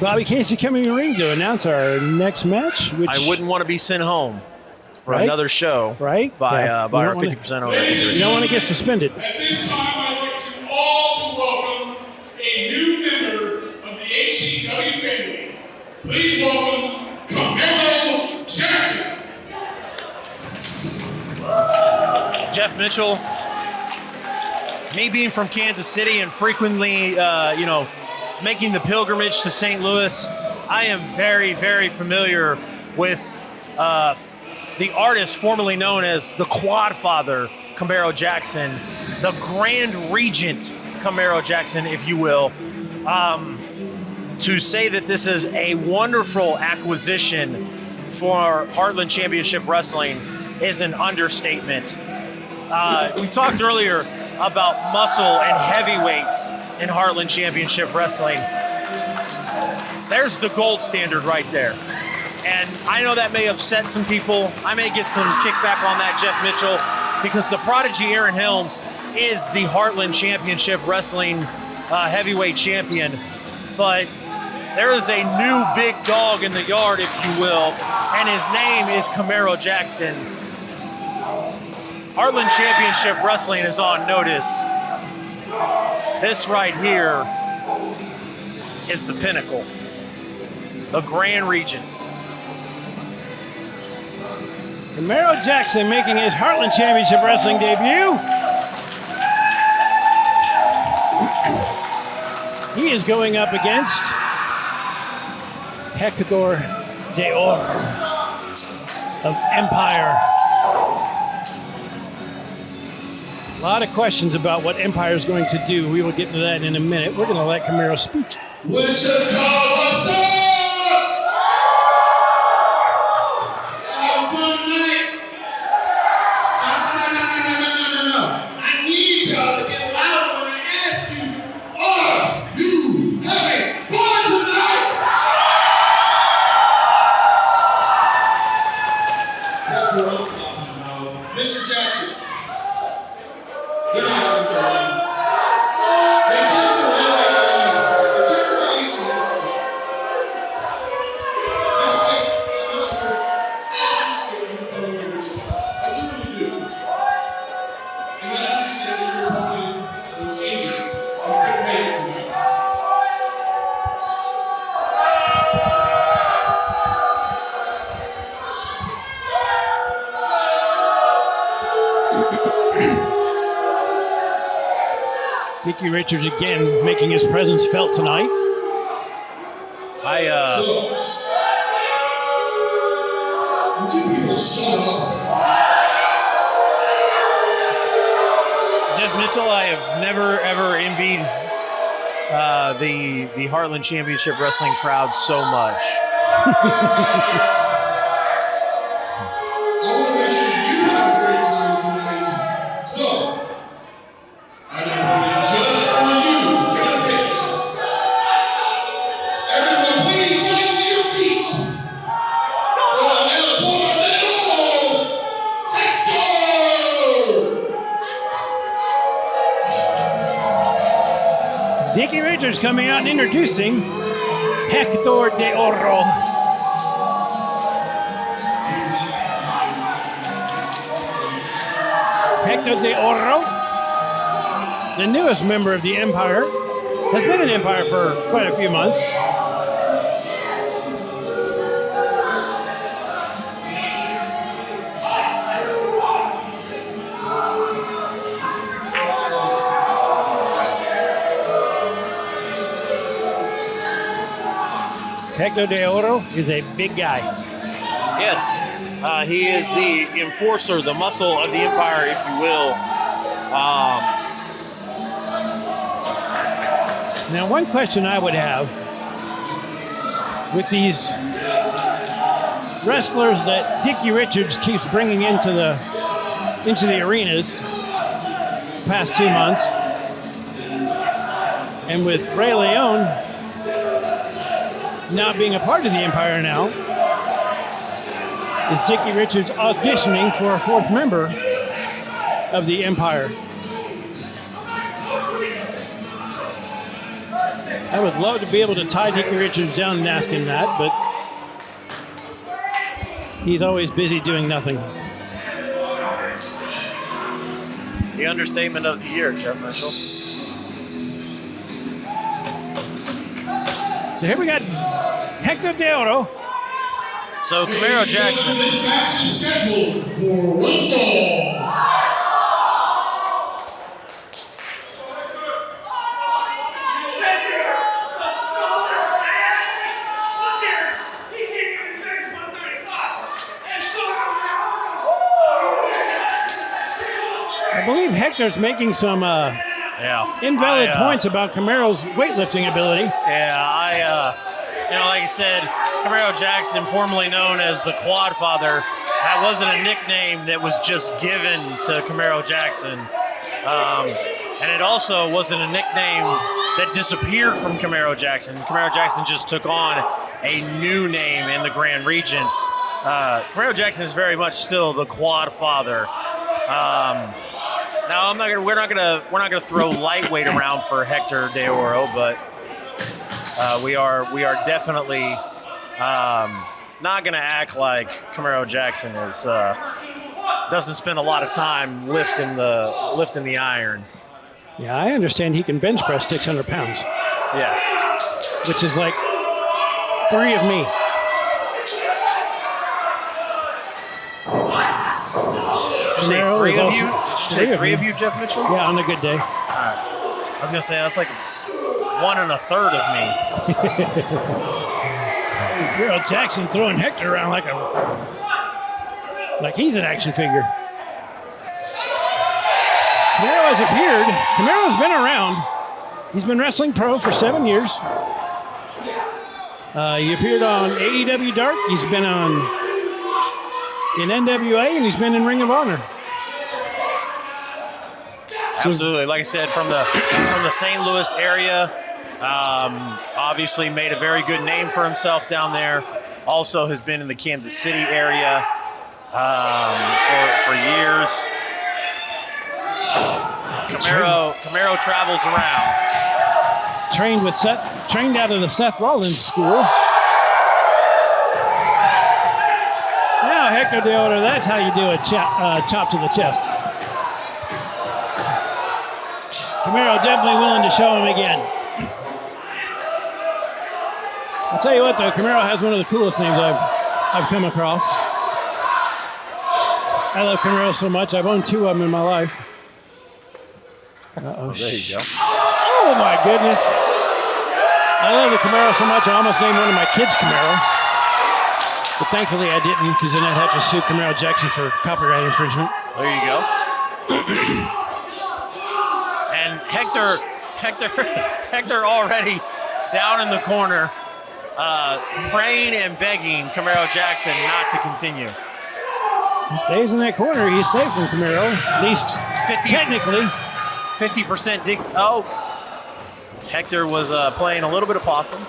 Bobby Casey coming in the ring to announce our next match. Which I wouldn't want to be sent home for another show by our 50% owner. You don't want to get suspended. At this time, I'd like to all to welcome a new member of the HCW family. Please welcome Camaro Jackson. Jeff Mitchell, me being from Kansas City and frequently, making the pilgrimage to St. Louis, I am very, very familiar with the artist formerly known as the Quad Father, Camaro Jackson, the Grand Regent Camaro Jackson, if you will. To say that this is a wonderful acquisition for Heartland Championship Wrestling is an understatement. We talked earlier about muscle and heavyweights in Heartland Championship Wrestling. There's the gold standard right there. And I know that may upset some people. I may get some kickback on that, Jeff Mitchell, because the prodigy Aaron Helms is the Heartland Championship Wrestling heavyweight champion. But there is a new big dog in the yard, if you will, and his name is Camaro Jackson. Heartland Championship Wrestling is on notice. This right here is the pinnacle, the Grand Regent. Camaro Jackson making his Heartland Championship Wrestling debut. He is going up against Hector de Oro of Empire. A lot of questions about what Empire is going to do. We will get to that in a minute. We're going to let Camaro speak. Wichita, what's up? Have a fun night. No. I need y'all to get loud when I ask you, are you having fun tonight? That's what I'm talking about. Mr. Jackson. They're not having fun. They took the aces. I understand you coming here with your opponent. I truly do. And I understand that your opponent was injured and couldn't make it tonight. Mickey Richards again making his presence felt tonight. Would you people shut up? Jeff Mitchell, I have never, ever envied the Heartland Championship Wrestling crowd so much. I want to make sure you have a great time tonight. So, I done put it just for you. Get a pit. Everyone, please rise to your feet. El Tornado, Hector! Dickie Richards coming out and introducing Hector de Oro. Hector de Oro, the newest member of the Empire, has been in Empire for quite a few months. Hector de Oro is a big guy. Yes, he is the enforcer, the muscle of the Empire, if you will. Now, one question I would have with these wrestlers that Dickie Richards keeps bringing into the arenas past 2 months, and with Ray Leone not being a part of the Empire now, is Dickie Richards auditioning for a fourth member of the Empire? I would love to be able to tie Dickie Richards down and ask him that, but he's always busy doing nothing. The understatement of the year, Jeff Mitchell. So here we got Hector Deoro. So Camaro Jackson. This match is scheduled for one fall. I believe Hector's making some invalid points about Camaro's weightlifting ability. Yeah, like I said, Camaro Jackson, formerly known as the Quad Father, that wasn't a nickname that was just given to Camaro Jackson. And it also wasn't a nickname that disappeared from Camaro Jackson. Camaro Jackson just took on a new name in the Grand Regent. Camaro Jackson is very much still the Quad Father. Now we're not gonna throw lightweight around for Hector Deoro, but we are definitely not gonna act like Camaro Jackson is doesn't spend a lot of time lifting the iron. Yeah, I understand he can bench press 600 pounds. Yes, which is like 3 of me. Say three of you? Did you say three of you, Jeff Mitchell? Yeah, on a good day. All right. I was going to say, that's like 1 1/3 of me. Girl Jackson throwing Hector around like he's an action figure. Camaro has appeared. Camaro's been around. He's been wrestling pro for 7 years. He appeared on AEW Dark. He's been in NWA, and he's been in Ring of Honor. Absolutely. Like I said, from the St. Louis area, obviously made a very good name for himself down there. Also has been in the Kansas City area for years. Camaro travels around. Trained out of the Seth Rollins school. Now Hector Deoro, that's how you do a chop to the chest. Camaro definitely willing to show him again. I'll tell you what though, Camaro has one of the coolest names I've come across. I love Camaro so much, I've owned 2 of them in my life. Uh-oh. There you go. Oh my goodness. I love the Camaro so much, I almost named one of my kids Camaro. But thankfully I didn't, because then I'd have to sue Camaro Jackson for copyright infringement. There you go. And Hector already down in the corner, praying and begging Camaro Jackson not to continue. He stays in that corner, he's safe from Camaro, at least technically. 50% dig. Oh, Hector was playing a little bit of possum.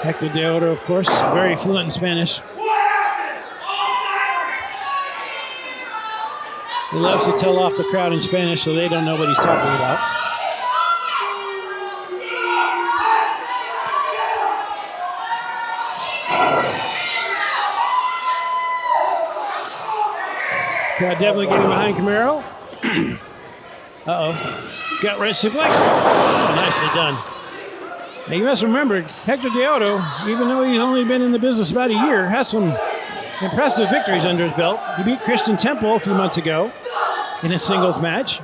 Hector Deoro, of course, very fluent in Spanish. He loves to tell off the crowd in Spanish so they don't know what he's talking about. Crowd definitely getting behind Camaro. Uh-oh. Gut wrench suplex. Oh, nicely done. Now you must remember, Hector Deoro, even though he's only been in the business about a year, has some impressive victories under his belt. He beat Christian Temple a few months ago in a singles match.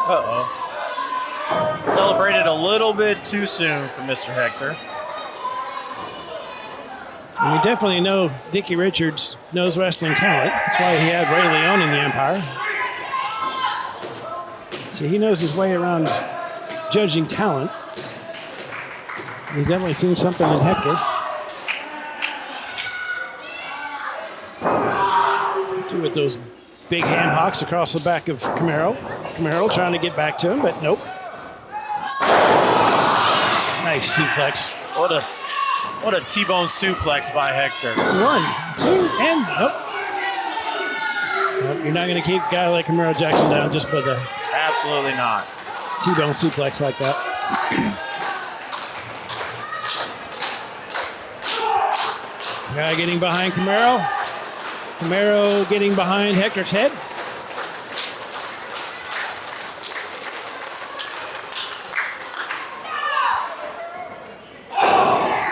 Uh-oh. Celebrated a little bit too soon for Mr. Hector. And we definitely know Dickie Richards knows wrestling talent. That's why he had Ray Leon in the Empire. So he knows his way around judging talent. He's definitely seen something in Hector. With those big hand hocks across the back of Camaro. Camaro, trying to get back to him, but nope. Nice suplex. What a T-bone suplex by Hector. 1, 2, and nope. Nope, you're not going to keep a guy like Camaro Jackson down just with a Absolutely not. T-bone suplex like that. Guy getting behind Camaro. Camaro getting behind Hector's head.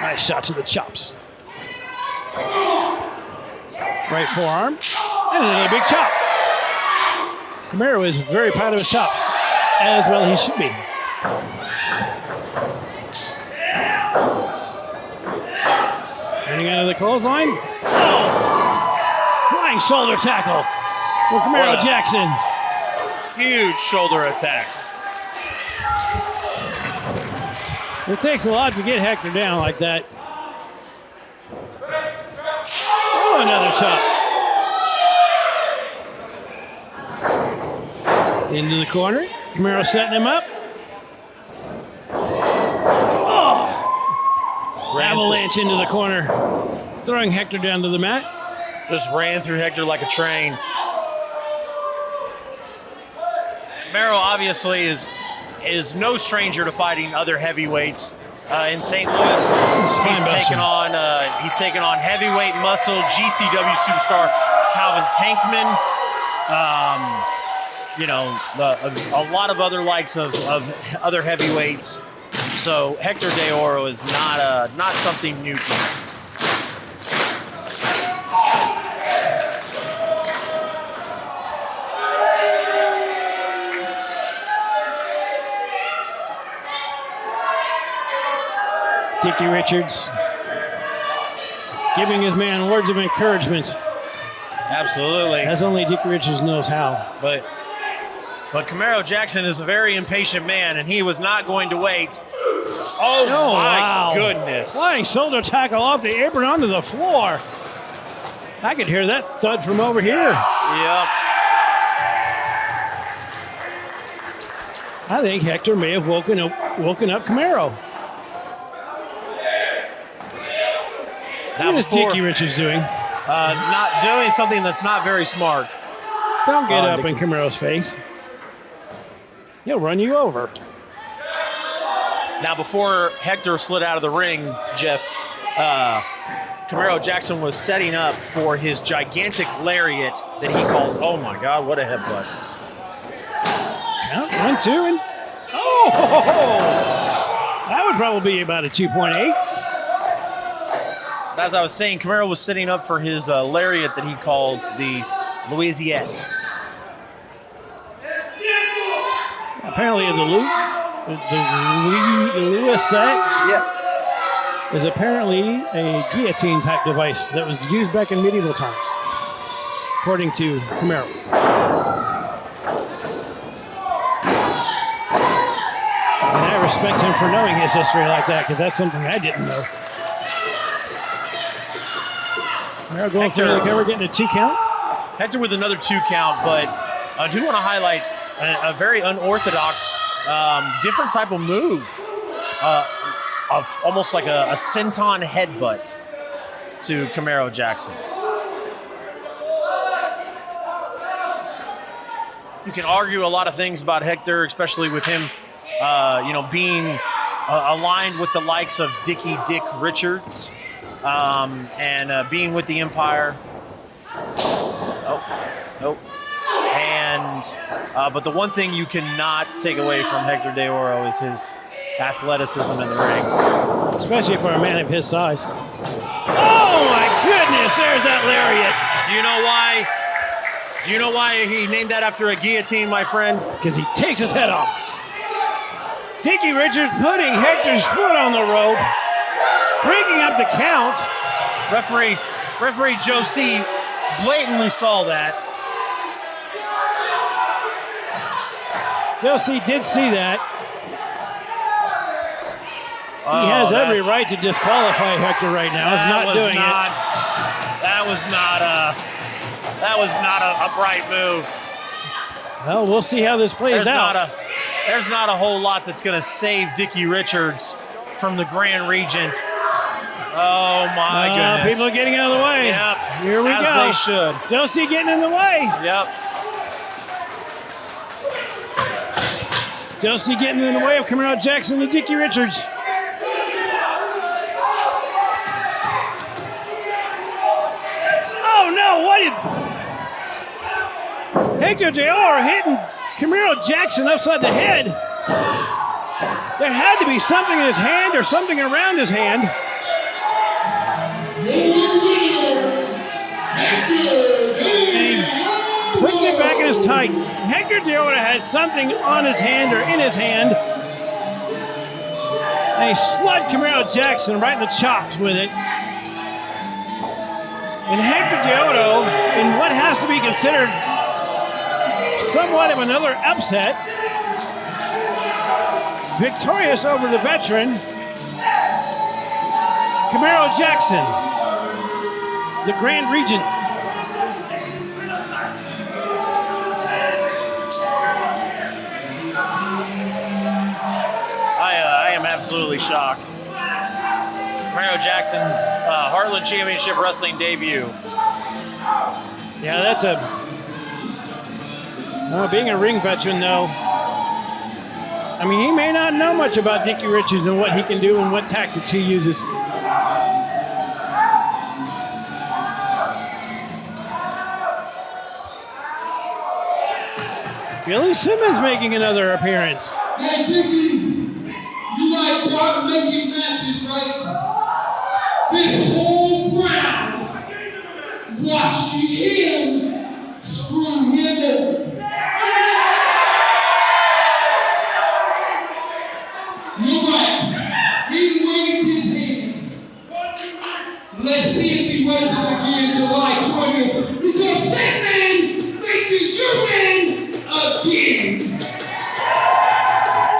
Nice shot to the chops. Right forearm. And another big chop. Camaro is very proud of his chops, as well he should be. Turning out of the clothesline. Oh! Flying shoulder tackle for Camaro Jackson. Huge shoulder attack. It takes a lot to get Hector down like that. Oh, another chop. Into the corner. Camaro setting him up. Avalanche into the corner, throwing Hector down to the mat. Just ran through Hector like a train. Camaro obviously is no stranger to fighting other heavyweights. In St. Louis, he's taken on heavyweight muscle GCW superstar Calvin Tankman. A lot of other likes of other heavyweights. So Hector De Oro is not something new to him. Dickie Richards giving his man words of encouragement, Absolutely. as only Dickie Richards knows how. But Camaro Jackson is a very impatient man, and he was not going to wait. Oh, my goodness. Flying shoulder tackle off the apron onto the floor. I could hear that thud from over here. Yep. I think Hector may have woken up Camaro. Now What is Dickie Richards doing? not doing something that's not very smart. Don't get up in Camaro's face. He'll run you over. Now, before Hector slid out of the ring, Jeff, Camaro Jackson was setting up for his gigantic lariat that he calls, oh my God, what a headbutt. Count, 1, 2, and oh! That would probably be about a 2.8. As I was saying, Camaro was setting up for his lariat that he calls the Louisiette. Apparently, the Louisiette is apparently a guillotine type device that was used back in medieval times, according to Camaro. And I respect him for knowing his history like that, because that's something I didn't know. Camaro going for the cover, getting a 2 count. Hector with another 2 count, but I do want to highlight a very unorthodox, different type of move, of almost like a senton headbutt to Camaro Jackson. You can argue a lot of things about Hector, especially with him, being aligned with the likes of Dickie Dick Richards, and being with the Empire. But the one thing you cannot take away from Hector De Oro is his athleticism in the ring. Especially for a man of his size. Oh my goodness, there's that lariat. Do you know why he named that after a guillotine, my friend? Because he takes his head off. Dickie Richards putting Hector's foot on the rope, breaking up the count. Referee Joe C. blatantly saw that. Josie did see that. He has every right to disqualify Hector right now. He's not doing it. That was not a bright move. Well, we'll see how this plays out. There's not a whole lot that's going to save Dickie Richards from the Grand Regent. Oh, my goodness. People are getting out of the way. Yep. Here we go. As they should. Josie getting in the way. Yep. Josie getting in the way of Camaro Jackson and Dickie Richards. Oh, no. What did... Hector Dior hitting Camaro Jackson upside the head. There had to be something in his hand or something around his hand. And he puts it back in his tight. Hector Dior had something on his hand or in his hand. And he slugged Camaro Jackson right in the chops with it. And Hector Deodo, in what has to be considered somewhat of another upset, victorious over the veteran, Camaro Jackson, the Grand Regent. I am absolutely shocked. Camaro Jackson's Heartland Championship Wrestling debut. Yeah, that's being a ring veteran, though. I mean, he may not know much about Dickie Richards and what he can do and what tactics he uses. Billy Simmons making another appearance. Hey, Dickie, you like making matches, right? This whole crowd watching him screw him over. You're right. He raised his hand. Let's see if he raises it again July 20th. Because that man faces your man again.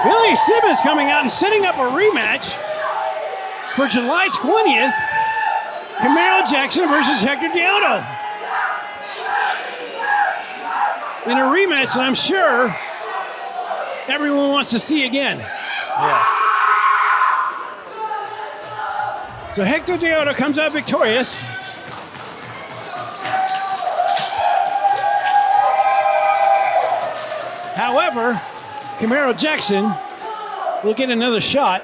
Billy Simmons coming out and setting up a rematch for July 20th. Camaro Jackson versus Hector Deodo. In a rematch that I'm sure everyone wants to see again. Yes. So Hector Deodo comes out victorious. However, Camaro Jackson will get another shot